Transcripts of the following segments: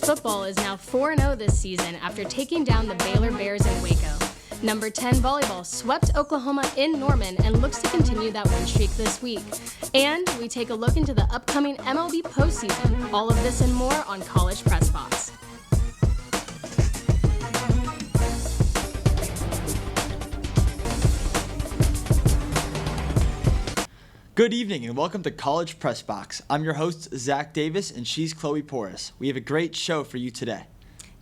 football is now 4-0 this season after taking down the Baylor Bears in Waco. Number 10 volleyball swept Oklahoma in Norman and looks to continue that win streak this week. And we take a look into the upcoming MLB postseason. All of this and more on College Press Box. Good evening and welcome to College Press Box. I'm your host, Zach Davis, and she's Chloe Porras. We have a great show for you today.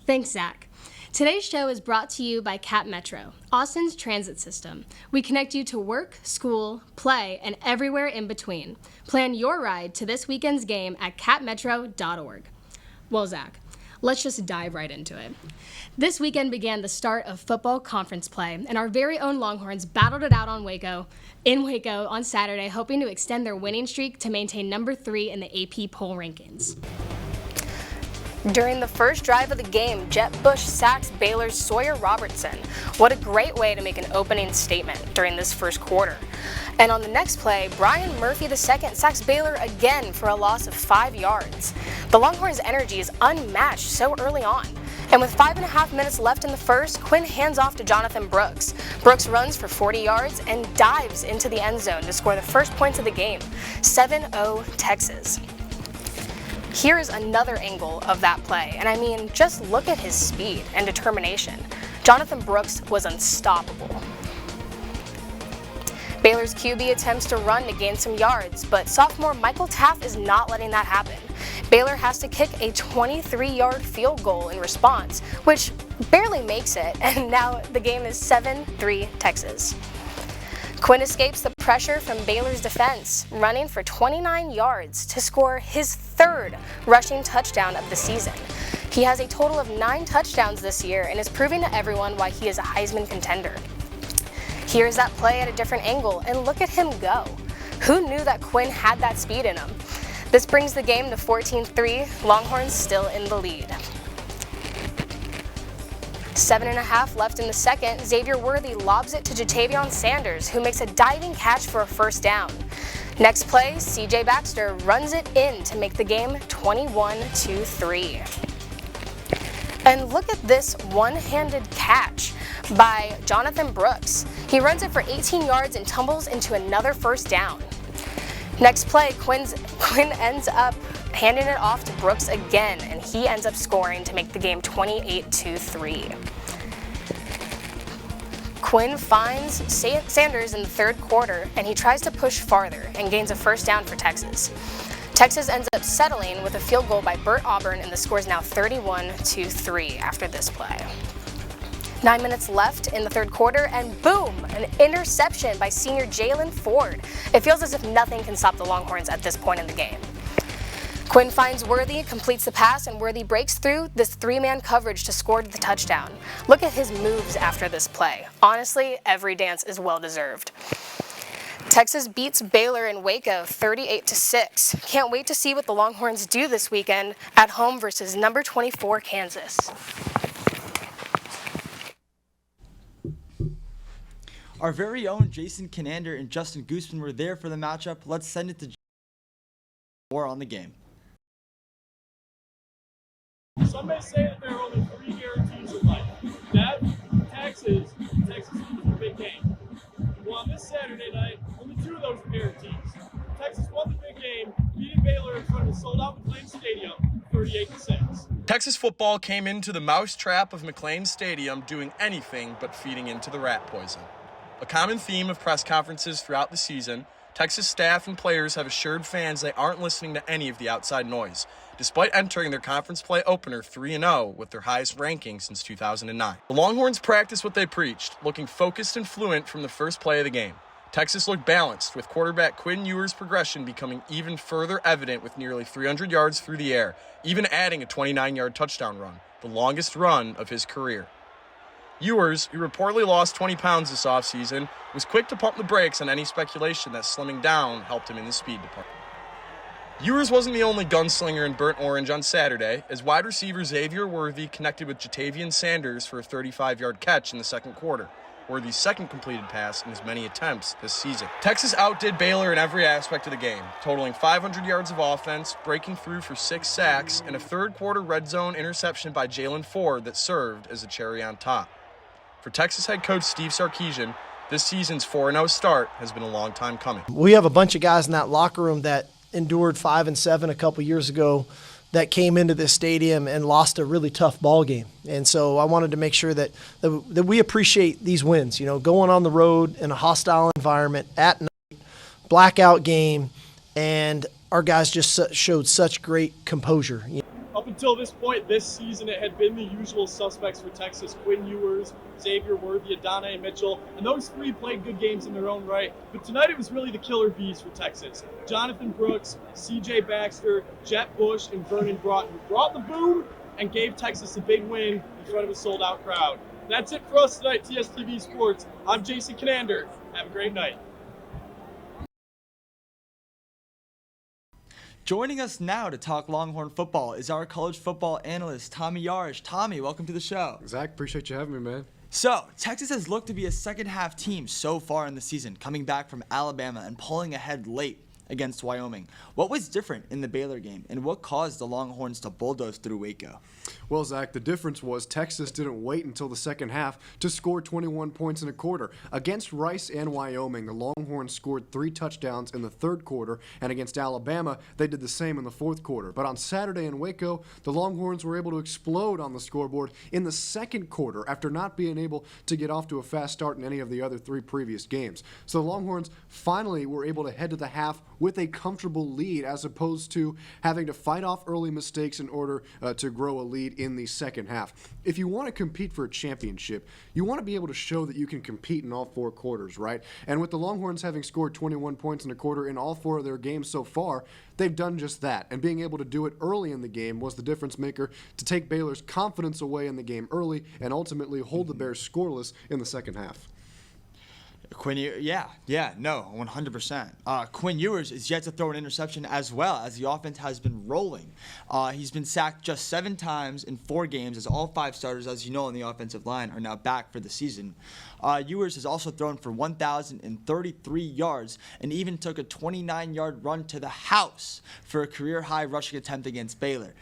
Thanks, Zach. Today's show is brought to you by Cap Metro, Austin's transit system. We connect you to work, school, play, and everywhere in between. Plan your ride to this weekend's game at capmetro.org. Well, Zach, let's just dive right into it. This weekend began the start of football conference play, and our very own Longhorns battled it out in Waco on Saturday, hoping to extend their winning streak to maintain number 3 in the AP poll rankings. During the first drive of the game, Jett Bush sacks Baylor's Sawyer Robertson. What a great way to make an opening statement during this first quarter. And on the next play, Brian Murphy II sacks Baylor again for a loss of 5 yards. The Longhorns' energy is unmatched so early on. And with 5.5 minutes left in the first, Quinn hands off to Jonathan Brooks. Brooks runs for 40 yards and dives into the end zone to score the first points of the game. 7-0 Texas. Here is another angle of that play, and I mean, just look at his speed and determination. Jonathan Brooks was unstoppable. Baylor's QB attempts to run to gain some yards, but sophomore Michael Taft is not letting that happen. Baylor has to kick a 23-yard field goal in response, which barely makes it, and now the game is 7-3 Texas. Quinn escapes the pressure from Baylor's defense, running for 29 yards to score his 3rd rushing touchdown of the season. He has a total of 9 touchdowns this year and is proving to everyone why he is a Heisman contender. Here's that play at a different angle, and look at him go. Who knew that Quinn had that speed in him? This brings the game to 14-3, Longhorns still in the lead. 7.5 left in the second, Xavier Worthy lobs it to Jatavion Sanders, who makes a diving catch for a first down. Next play, CJ Baxter runs it in to make the game 21-3. And look at this one-handed catch by Jonathan Brooks. He runs it for 18 yards and tumbles into another first down. Next play, Quinn ends up handing it off to Brooks again, and he ends up scoring to make the game 28-3. Quinn finds Sanders in the third quarter, and he tries to push farther and gains a first down for Texas. Texas ends up settling with a field goal by Bert Auburn, and the score is now 31-3 after this play. 9 minutes left in the third quarter, and boom, an interception by senior Jalen Ford. It feels as if nothing can stop the Longhorns at this point in the game. Quinn finds Worthy, completes the pass, and Worthy breaks through this 3-man coverage to score the touchdown. Look at his moves after this play. Honestly, every dance is well-deserved. Texas beats Baylor in Waco 38-6. Can't wait to see what the Longhorns do this weekend at home versus number 24 Kansas. Our very own Jason Conander and Justin Gooseman were there for the matchup. Let's send it to more on the game. Some may say that there are only 3 guarantees in life. That, Texas is a big game. Well, on this Saturday night, only 2 of those are guarantees. Texas won the big game, beating Baylor in front of a sold-out McLean Stadium, 38-6. Texas football came into the mousetrap of McLean Stadium doing anything but feeding into the rat poison. A common theme of press conferences throughout the season, Texas staff and players have assured fans they aren't listening to any of the outside noise, despite entering their conference play opener 3-0 with their highest ranking since 2009. The Longhorns practiced what they preached, looking focused and fluent from the first play of the game. Texas looked balanced, with quarterback Quinn Ewers' progression becoming even further evident with nearly 300 yards through the air, even adding a 29-yard touchdown run, the longest run of his career. Ewers, who reportedly lost 20 pounds this offseason, was quick to pump the brakes on any speculation that slimming down helped him in the speed department. Ewers wasn't the only gunslinger in burnt orange on Saturday, as wide receiver Xavier Worthy connected with Jatavion Sanders for a 35-yard catch in the second quarter. or the second completed pass in as many attempts this season. Texas outdid Baylor in every aspect of the game, totaling 500 yards of offense, breaking through for 6 sacks, and a third-quarter red zone interception by Jalen Ford that served as a cherry on top. For Texas head coach Steve Sarkisian, this season's 4-0 start has been a long time coming. We have a bunch of guys in that locker room that endured 5-7 a couple years ago that came into this stadium and lost a really tough ball game. And so I wanted to make sure that we appreciate these wins. You know, going on the road in a hostile environment at night, blackout game, and our guys just showed such great composure. Up until this point this season, it had been the usual suspects for Texas: Quinn Ewers, Xavier Worthy, Adonai Mitchell, and those three played good games in their own right. But tonight it was really the killer bees for Texas. Jonathan Brooks, C.J. Baxter, Jet Bush, and Vernon Broughton brought the boom and gave Texas a big win in front of a sold-out crowd. That's it for us tonight, TSTV Sports. I'm Jason Conander. Have a great night. Joining us now to talk Longhorn football is our college football analyst, Tommy Yarrish. Tommy, welcome to the show. Zach, appreciate you having me, man. So, Texas has looked to be a second-half team so far in the season, coming back from Alabama and pulling ahead late against Wyoming. What was different in the Baylor game, and what caused the Longhorns to bulldoze through Waco? Well, Zach, the difference was Texas didn't wait until the second half to score 21 points in a quarter. Against Rice and Wyoming, the Longhorns scored 3 touchdowns in the third quarter, and against Alabama, they did the same in the fourth quarter. But on Saturday in Waco, the Longhorns were able to explode on the scoreboard in the second quarter after not being able to get off to a fast start in any of the other 3 previous games. So the Longhorns finally were able to head to the half with a comfortable lead, as opposed to having to fight off early mistakes in order to grow a lead in the second half. If you want to compete for a championship, you want to be able to show that you can compete in all 4 quarters, right? And with the Longhorns having scored 21 points in a quarter in all 4 of their games so far, they've done just that. And being able to do it early in the game was the difference maker to take Baylor's confidence away in the game early and ultimately hold the Bears scoreless in the second half. Quinn, 100%. Quinn Ewers is yet to throw an interception as well, as the offense has been rolling. He's been sacked just 7 times in 4 games, as all 5 starters, as you know, on the offensive line are now back for the season. Ewers has also thrown for 1,033 yards and even took a 29-yard run to the house for a career-high rushing attempt against Baylor.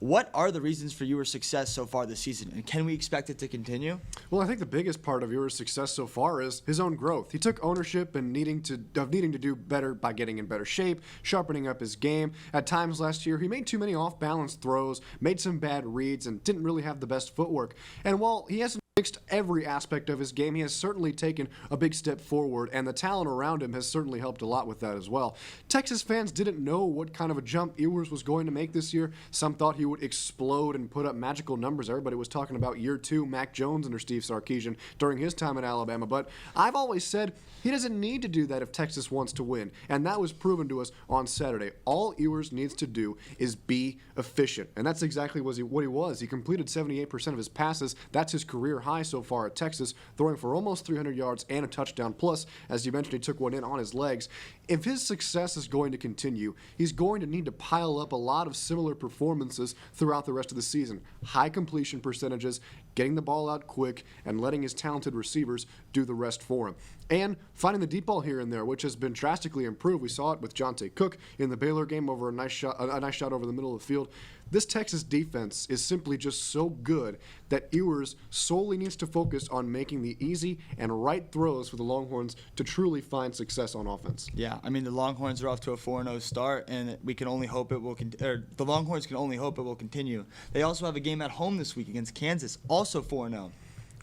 What are the reasons for Ewers' success so far this season, and can we expect it to continue? Well, I think the biggest part of Ewers' success so far is his own growth. He took ownership and needing to do better by getting in better shape, sharpening up his game. At times last year, he made too many off-balance throws, made some bad reads, and didn't really have the best footwork. And while he hasn't fixed every aspect of his game, he has certainly taken a big step forward, and the talent around him has certainly helped a lot with that as well. Texas fans didn't know what kind of a jump Ewers was going to make this year. Some thought he would explode and put up magical numbers. Everybody was talking about year 2 Mac Jones under Steve Sarkisian during his time at Alabama, but I've always said he doesn't need to do that if Texas wants to win, and that was proven to us on Saturday. All Ewers needs to do is be efficient, and that's exactly what he was. He completed 78% of his passes. That's his career high so far at Texas, throwing for almost 300 yards and a touchdown. Plus, as you mentioned, he took one in on his legs. If his success is going to continue, he's going to need to pile up a lot of similar performances throughout the rest of the season. High completion percentages, getting the ball out quick, and letting his talented receivers do the rest for him. And finding the deep ball here and there, which has been drastically improved. We saw it with Jonte Cook in the Baylor game over a nice shot over the middle of the field. This Texas defense is simply just so good that Ewers solely needs to focus on making the easy and right throws for the Longhorns to truly find success on offense. Yeah, I mean, the Longhorns are off to a 4-0 start, and we can only hope it will the Longhorns can only hope it will continue. They also have a game at home this week against Kansas, also 4-0.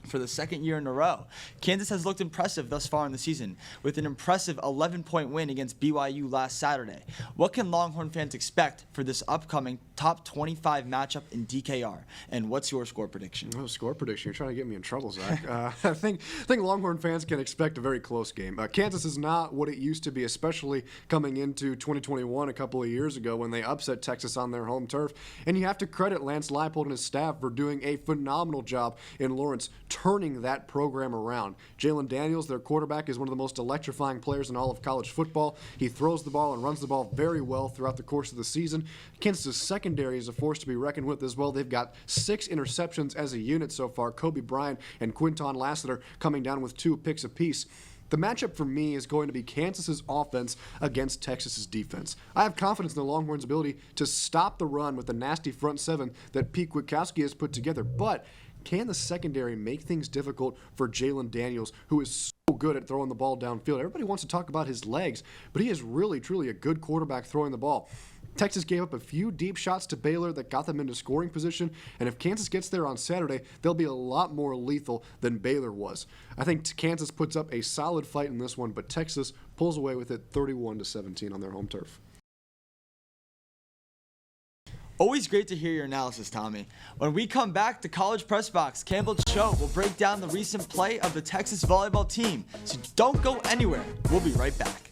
For the second year in a row. Kansas has looked impressive thus far in the season, with an impressive 11-point win against BYU last Saturday. What can Longhorn fans expect for this upcoming top 25 matchup in DKR? And what's your score prediction? Oh, score prediction. You're trying to get me in trouble, Zach. I think Longhorn fans can expect a very close game. Kansas is not what it used to be, especially coming into 2021 a couple of years ago when they upset Texas on their home turf. And you have to credit Lance Leipold and his staff for doing a phenomenal job in Lawrence, turning that program around. Jalen Daniels, their quarterback, is one of the most electrifying players in all of college football. He throws the ball and runs the ball very well throughout the course of the season. Kansas' secondary is a force to be reckoned with as well. They've got 6 interceptions as a unit so far. Kobe Bryant and Quinton Lassiter coming down with 2 picks apiece. The matchup for me is going to be Kansas's offense against Texas's defense. I have confidence in the Longhorns' ability to stop the run with the nasty front 7 that Pete Kwiatkowski has put together, but can the secondary make things difficult for Jalen Daniels, who is so good at throwing the ball downfield? Everybody wants to talk about his legs, but he is really, truly a good quarterback throwing the ball. Texas gave up a few deep shots to Baylor that got them into scoring position, and if Kansas gets there on Saturday, they'll be a lot more lethal than Baylor was. I think Kansas puts up a solid fight in this one, but Texas pulls away with it 31-17 on their home turf. Always great to hear your analysis, Tommy. When we come back to College Press Box, Campbell Choate will break down the recent play of the Texas volleyball team. So don't go anywhere. We'll be right back.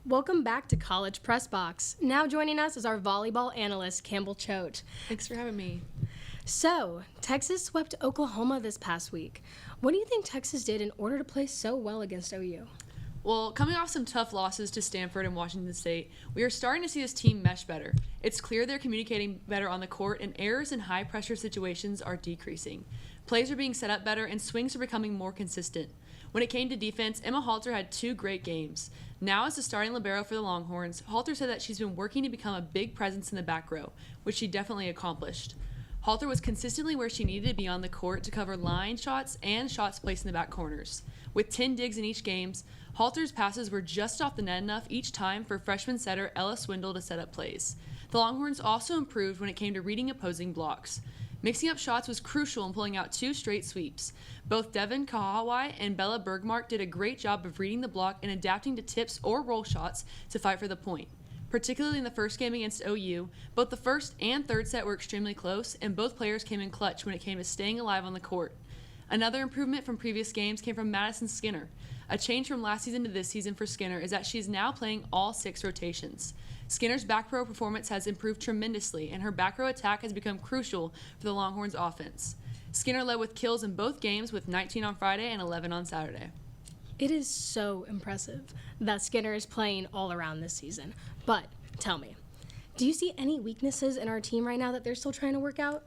Welcome back to College Press Box. Now joining us is our volleyball analyst, Campbell Choate. Thanks for having me. So, Texas swept Oklahoma this past week. What do you think Texas did in order to play so well against OU? Well, coming off some tough losses to Stanford and Washington State, we are starting to see this team mesh better. It's clear they're communicating better on the court, and errors in high-pressure situations are decreasing. Plays are being set up better, and swings are becoming more consistent. When it came to defense, Emma Halter had 2 great games. Now as the starting libero for the Longhorns, Halter said that she's been working to become a big presence in the back row, which she definitely accomplished. Halter was consistently where she needed to be on the court to cover line shots and shots placed in the back corners. With 10 digs in each game, Halter's passes were just off the net enough each time for freshman setter Ella Swindle to set up plays. The Longhorns also improved when it came to reading opposing blocks. Mixing up shots was crucial in pulling out 2 straight sweeps. Both Devin Kahawai and Bella Bergmark did a great job of reading the block and adapting to tips or roll shots to fight for the point. Particularly in the first game against OU, both the first and third set were extremely close, and both players came in clutch when it came to staying alive on the court. Another improvement from previous games came from Madison Skinner. A change from last season to this season for Skinner is that she's now playing all 6 rotations. Skinner's back row performance has improved tremendously, and her back row attack has become crucial for the Longhorns' offense. Skinner led with kills in both games with 19 on Friday and 11 on Saturday. It is so impressive that Skinner is playing all around this season. But tell me, do you see any weaknesses in our team right now that they're still trying to work out?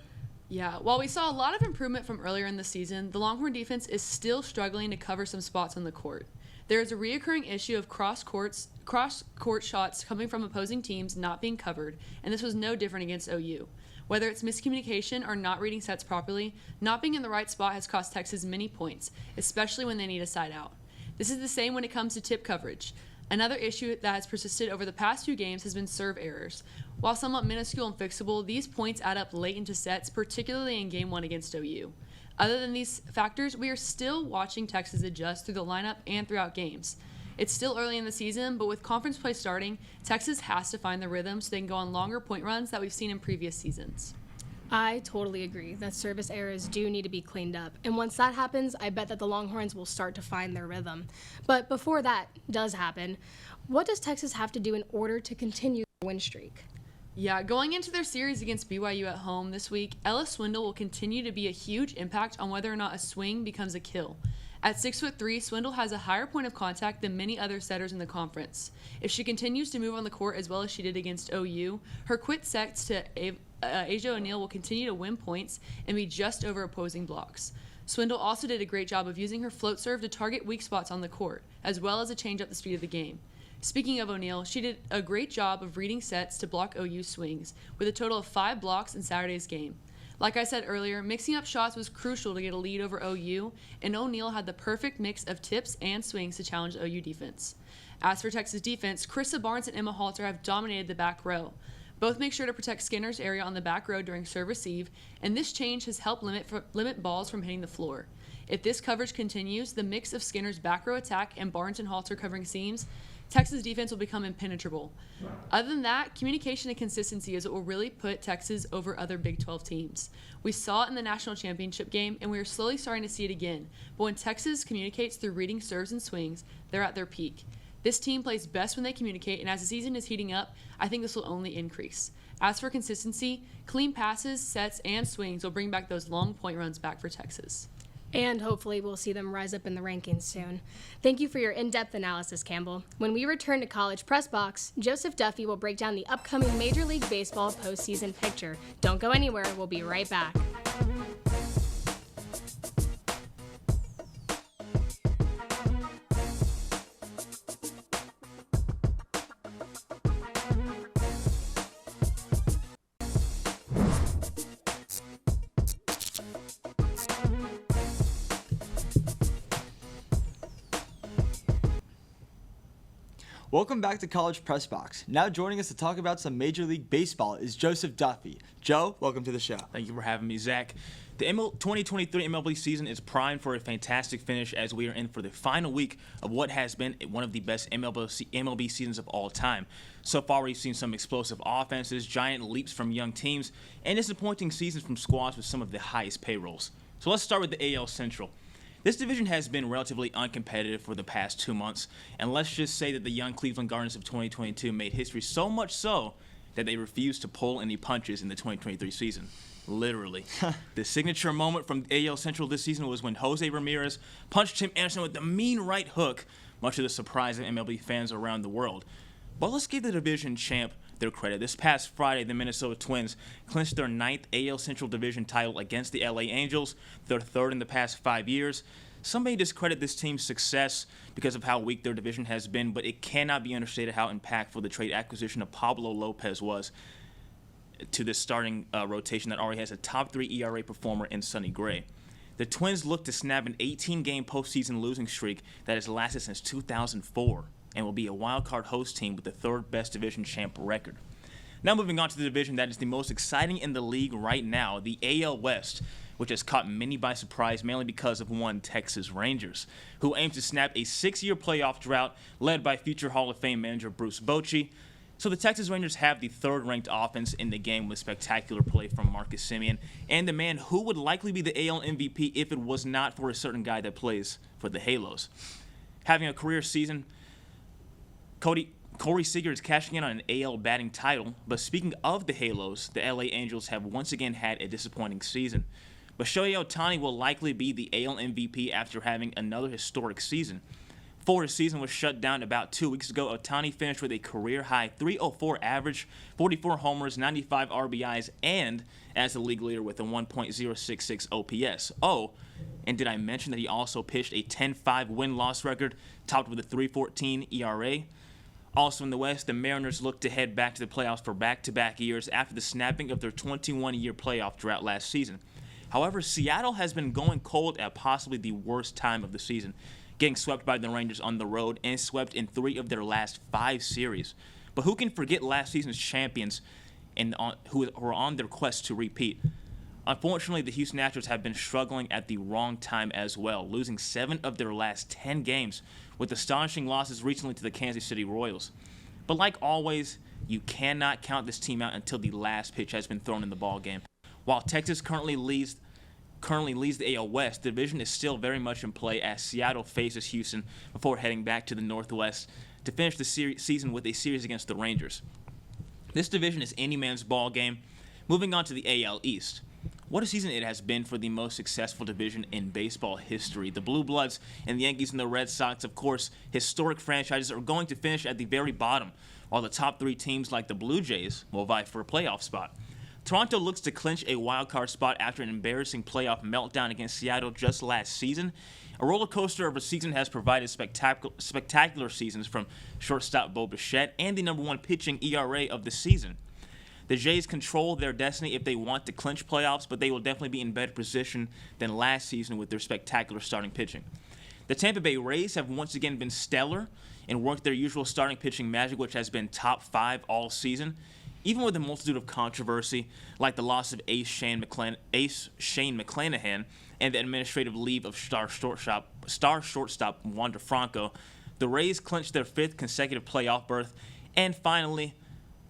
Yeah, while we saw a lot of improvement from earlier in the season, the Longhorn defense is still struggling to cover some spots on the court. There is a reoccurring issue of cross-court shots coming from opposing teams not being covered, and this was no different against OU. Whether it's miscommunication or not reading sets properly, not being in the right spot has cost Texas many points, especially when they need a side out. This is the same when it comes to tip coverage. Another issue that has persisted over the past 2 games has been serve errors. While somewhat minuscule and fixable, these points add up late into sets, particularly in Game 1 against OU. Other than these factors, we are still watching Texas adjust through the lineup and throughout games. It's still early in the season, but with conference play starting, Texas has to find the rhythm so they can go on longer point runs that we've seen in previous seasons. I totally agree that service errors do need to be cleaned up. And once that happens, I bet that the Longhorns will start to find their rhythm. But before that does happen, what does Texas have to do in order to continue their win streak? Yeah, going into their series against BYU at home this week, Ella Swindle will continue to be a huge impact on whether or not a swing becomes a kill. At 6'3", Swindle has a higher point of contact than many other setters in the conference. If she continues to move on the court as well as she did against OU, her quick sets to Asia O'Neal will continue to win points and be just over opposing blocks. Swindle also did a great job of using her float serve to target weak spots on the court, as well as to change up the speed of the game. Speaking of O'Neal, she did a great job of reading sets to block OU swings, with a total of 5 blocks in Saturday's game. Like I said earlier, mixing up shots was crucial to get a lead over OU, and O'Neal had the perfect mix of tips and swings to challenge the OU defense. As for Texas defense, Krista Barnes and Emma Halter have dominated the back row. Both make sure to protect Skinner's area on the back row during serve receive, and this change has helped limit balls from hitting the floor. If this coverage continues, the mix of Skinner's back row attack and Barnes and Halter covering seams, Texas defense will become impenetrable. Other than that, communication and consistency is what will really put Texas over other Big 12 teams. We saw it in the national championship game, and we are slowly starting to see it again. But when Texas communicates through reading serves and swings, they're at their peak. This team plays best when they communicate, and as the season is heating up, I think this will only increase. As for consistency, clean passes, sets, and swings will bring back those long point runs back for Texas. And hopefully we'll see them rise up in the rankings soon. Thank you for your in-depth analysis, Campbell. When we return to College Press Box, Joseph Duffey will break down the upcoming Major League Baseball postseason picture. Don't go anywhere. We'll be right back. Welcome back to College Press Box. Now joining us to talk about some Major League Baseball is Joseph Duffey. Joe, welcome to the show. Thank you for having me, Zach. The 2023 MLB season is primed for a fantastic finish as we are in for the final week of what has been one of the best MLB seasons of all time. So far, we've seen some explosive offenses, giant leaps from young teams, and disappointing seasons from squads with some of the highest payrolls. So let's start with the AL Central. This division has been relatively uncompetitive for the past 2 months, and let's just say that the young Cleveland Guardians of 2022 made history so much so that they refused to pull any punches in the 2023 season. Literally. The signature moment from AL Central this season was when Jose Ramirez punched Tim Anderson with the mean right hook, much to the surprise of MLB fans around the world. But let's give the division champ their credit. This past Friday, the Minnesota Twins clinched their 9th AL Central Division title against the LA Angels, their 3rd in the past 5 years. Some may discredit this team's success because of how weak their division has been, but it cannot be understated how impactful the trade acquisition of Pablo Lopez was to this starting rotation that already has a top 3 ERA performer in Sonny Gray. The Twins look to snap an 18-game postseason losing streak that has lasted since 2004 and will be a wild-card host team with the 3rd best division champ record. Now moving on to the division that is the most exciting in the league right now, the AL West, which has caught many by surprise mainly because of one Texas Rangers, who aim to snap a 6-year playoff drought led by future Hall of Fame manager Bruce Bochy. So the Texas Rangers have the 3rd-ranked offense in the game with spectacular play from Marcus Semien and the man who would likely be the AL MVP if it was not for a certain guy that plays for the Halos. Having a career season, Corey Seager is cashing in on an AL batting title, but speaking of the Halos, the LA Angels have once again had a disappointing season. But Shohei Ohtani will likely be the AL MVP after having another historic season. Before his season was shut down about 2 weeks ago, Ohtani finished with a career-high .304 average, 44 homers, 95 RBIs, and as the league leader with a 1.066 OPS. Oh, and did I mention that he also pitched a 10-5 win-loss record, topped with a 3.14 ERA? Also in the West, the Mariners look to head back to the playoffs for back-to-back years after the snapping of their 21-year playoff drought last season. However, Seattle has been going cold at possibly the worst time of the season, getting swept by the Rangers on the road and swept in 3 of their last 5 series. But who can forget last season's champions and who are on their quest to repeat? Unfortunately, the Houston Astros have been struggling at the wrong time as well, losing 7 of their last 10 games, with astonishing losses recently to the Kansas City Royals. But like always, you cannot count this team out until the last pitch has been thrown in the ballgame. While Texas currently leads the AL West, the division is still very much in play as Seattle faces Houston before heading back to the Northwest to finish the season with a series against the Rangers. This division is any man's ball game. Moving on to the AL East. What a season it has been for the most successful division in baseball history. The Blue Bloods and the Yankees and the Red Sox, of course, historic franchises, are going to finish at the very bottom, while the top 3 teams like the Blue Jays will vie for a playoff spot. Toronto looks to clinch a wild-card spot after an embarrassing playoff meltdown against Seattle just last season. A roller coaster of a season has provided spectacular seasons from shortstop Bo Bichette and the number 1 pitching ERA of the season. The Jays control their destiny if they want to clinch playoffs, but they will definitely be in better position than last season with their spectacular starting pitching. The Tampa Bay Rays have once again been stellar and worked their usual starting pitching magic, which has been top 5 all season. Even with a multitude of controversy, like the loss of ace Shane McClanahan and the administrative leave of star shortstop Wander Franco, The Rays clinched their 5th consecutive playoff berth. And finally,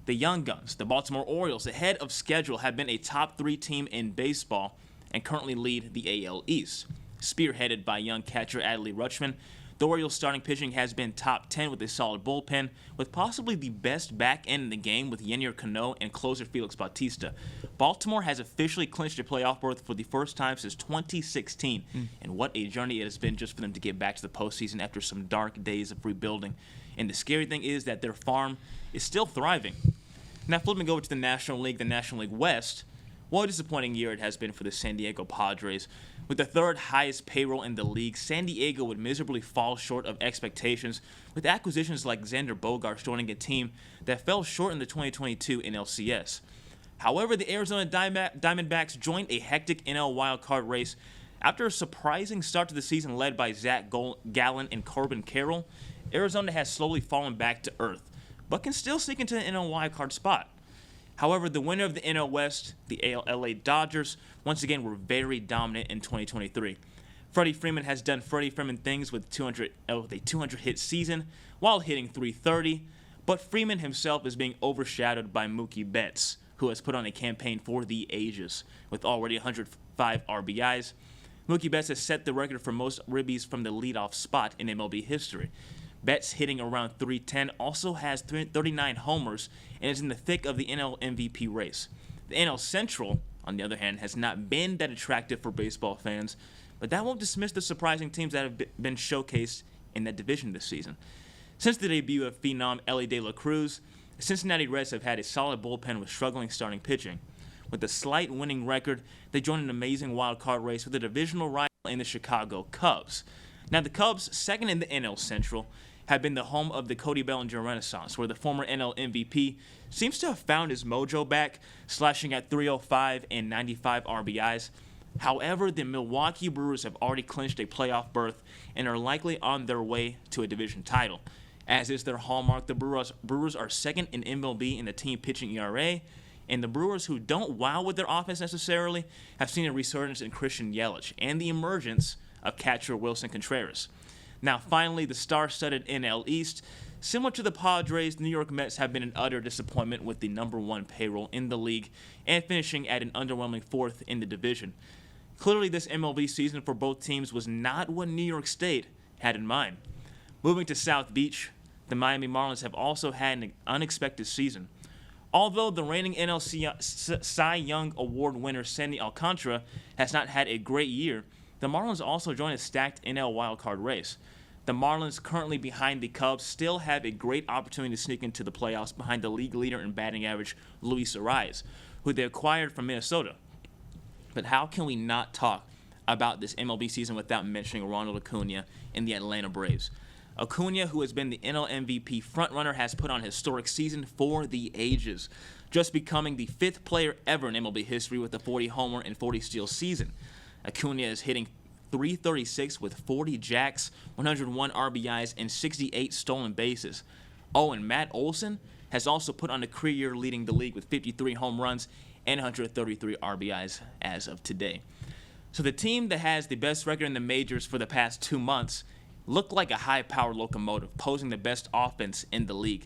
the Young Guns, the Baltimore Orioles, ahead of schedule, have been a top 3 team in baseball and currently lead the AL East. Spearheaded by young catcher Adley Rutschman, the Orioles' starting pitching has been top 10 with a solid bullpen, with possibly the best back end in the game with Yennier Cano and closer Felix Bautista. Baltimore has officially clinched a playoff berth for the first time since 2016, and what a journey it has been just for them to get back to the postseason after some dark days of rebuilding. And the scary thing is that their farm is still thriving. Now, flipping over to the National League West, what a disappointing year it has been for the San Diego Padres. With the 3rd highest payroll in the league, San Diego would miserably fall short of expectations, with acquisitions like Xander Bogaerts joining a team that fell short in the 2022 NLCS. However, the Arizona Diamondbacks joined a hectic NL wildcard race after a surprising start to the season led by Zach Gallen and Corbin Carroll. Arizona has slowly fallen back to earth, but can still sneak into the NL wildcard spot. However, the winner of the NL West, the LA Dodgers, once again were very dominant in 2023. Freddie Freeman has done Freddie Freeman things with a 200-hit season while hitting .330, but Freeman himself is being overshadowed by Mookie Betts, who has put on a campaign for the ages with already 105 RBIs. Mookie Betts has set the record for most ribbies from the leadoff spot in MLB history. Betts, hitting around .310, also has 39 homers and is in the thick of the NL MVP race. The NL Central, on the other hand, has not been that attractive for baseball fans, but that won't dismiss the surprising teams that have been showcased in that division this season. Since the debut of phenom Elly De La Cruz, the Cincinnati Reds have had a solid bullpen with struggling starting pitching. With a slight winning record, they joined an amazing wild card race with a divisional rival in the Chicago Cubs. Now, the Cubs, second in the NL Central, have been the home of the Cody Bellinger Renaissance, where the former NL MVP seems to have found his mojo back, slashing at .305 and 95 RBIs. However, the Milwaukee Brewers have already clinched a playoff berth and are likely on their way to a division title. As is their hallmark, the Brewers are second in MLB in the team pitching ERA, and the Brewers, who don't wow with their offense necessarily, have seen a resurgence in Christian Yelich and the emergence of catcher Wilson Contreras. Now, finally, the star-studded NL East. Similar to the Padres, the New York Mets have been an utter disappointment with the number 1 payroll in the league and finishing at an underwhelming 4th in the division. Clearly, this MLB season for both teams was not what New York State had in mind. Moving to South Beach, the Miami Marlins have also had an unexpected season. Although the reigning NL Cy Young Award winner Sandy Alcantara has not had a great year, the Marlins also joined a stacked NL wildcard race. The Marlins, currently behind the Cubs, still have a great opportunity to sneak into the playoffs behind the league leader in batting average, Luis Arias, who they acquired from Minnesota. But how can we not talk about this MLB season without mentioning Ronald Acuna and the Atlanta Braves? Acuna, who has been the NL MVP frontrunner, has put on a historic season for the ages, just becoming the 5th player ever in MLB history with a 40-homer and 40-steal season. Acuna is hitting .336 with 40 jacks, 101 RBIs, and 68 stolen bases. Oh, and Matt Olson has also put on a career year leading the league with 53 home runs and 133 RBIs as of today. So the team that has the best record in the majors for the past 2 months looked like a high-powered locomotive, posing the best offense in the league.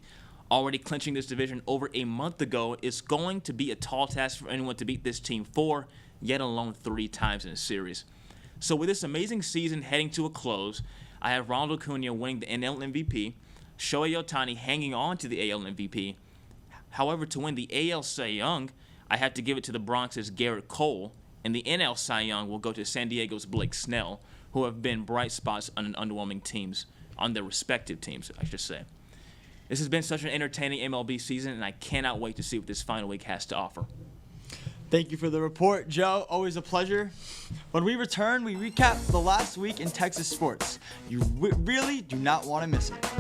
Already clinching this division over a month ago, is going to be a tall task for anyone to beat this team 4, yet alone 3 times in a series. So with this amazing season heading to a close, I have Ronald Acuna winning the NL MVP, Shohei Ohtani hanging on to the AL MVP. However, to win the AL Cy Young, I have to give it to the Bronx's Garrett Cole, and the NL Cy Young will go to San Diego's Blake Snell, who have been bright spots on underwhelming teams, on their respective teams, I should say. This has been such an entertaining MLB season, and I cannot wait to see what this final week has to offer. Thank you for the report, Joe. Always a pleasure. When we return, we recap the last week in Texas sports. You really do not want to miss it.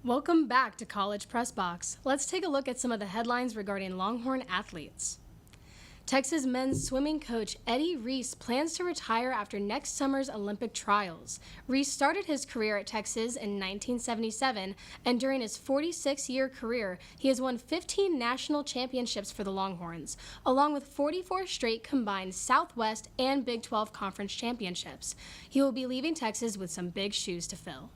Welcome back to College Press Box. Let's take a look at some of the headlines regarding Longhorn athletes. Texas men's swimming coach Eddie Reese plans to retire after next summer's Olympic trials. Reese started his career at Texas in 1977, and during his 46-year career, he has won 15 national championships for the Longhorns, along with 44 straight combined Southwest and Big-12 conference championships. He will be leaving Texas with some big shoes to fill.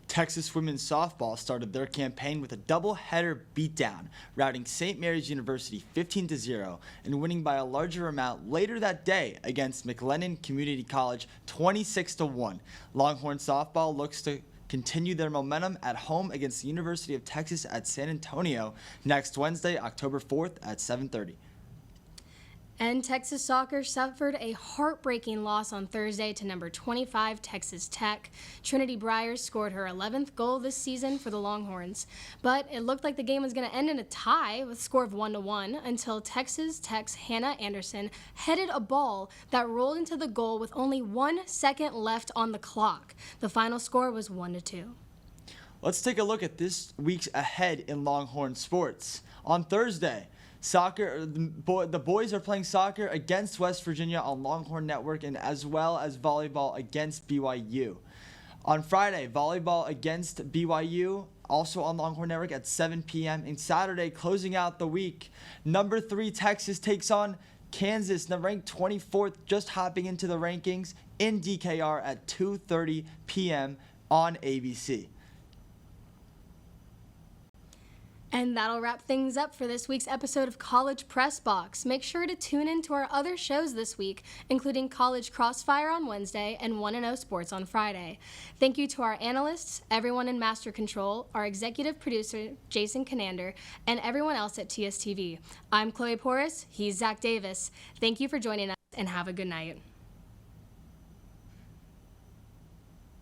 Texas women's softball started their campaign with a doubleheader beatdown, routing St. Mary's University 15-0 and winning by a larger amount later that day against McLennan Community College 26-1. Longhorn softball looks to continue their momentum at home against the University of Texas at San Antonio next Wednesday, October 4th at 7:30. And Texas soccer suffered a heartbreaking loss on Thursday to number 25 Texas Tech. Trinity Briers scored her 11th goal this season for the Longhorns, but it looked like the game was going to end in a tie with a score of 1-1 until Texas Tech's Hannah Anderson headed a ball that rolled into the goal with only 1 second left on the clock. The final score was 1-2. Let's take a look at this week's ahead in Longhorn sports. On Thursday, the boys are playing soccer against West Virginia on Longhorn Network, and as well as volleyball against BYU. On Friday, volleyball against BYU, also on Longhorn Network at 7 p.m. And Saturday, closing out the week, number 3 Texas takes on Kansas, ranked 24th, just hopping into the rankings in DKR at 2:30 p.m. on ABC. And that'll wrap things up for this week's episode of College Press Box. Make sure to tune in to our other shows this week, including College Crossfire on Wednesday and 1-0 Sports on Friday. Thank you to our analysts, everyone in Master Control, our executive producer, Jason Conander, and everyone else at TSTV. I'm Chloe Porras. He's Zach Davis. Thank you for joining us, and have a good night.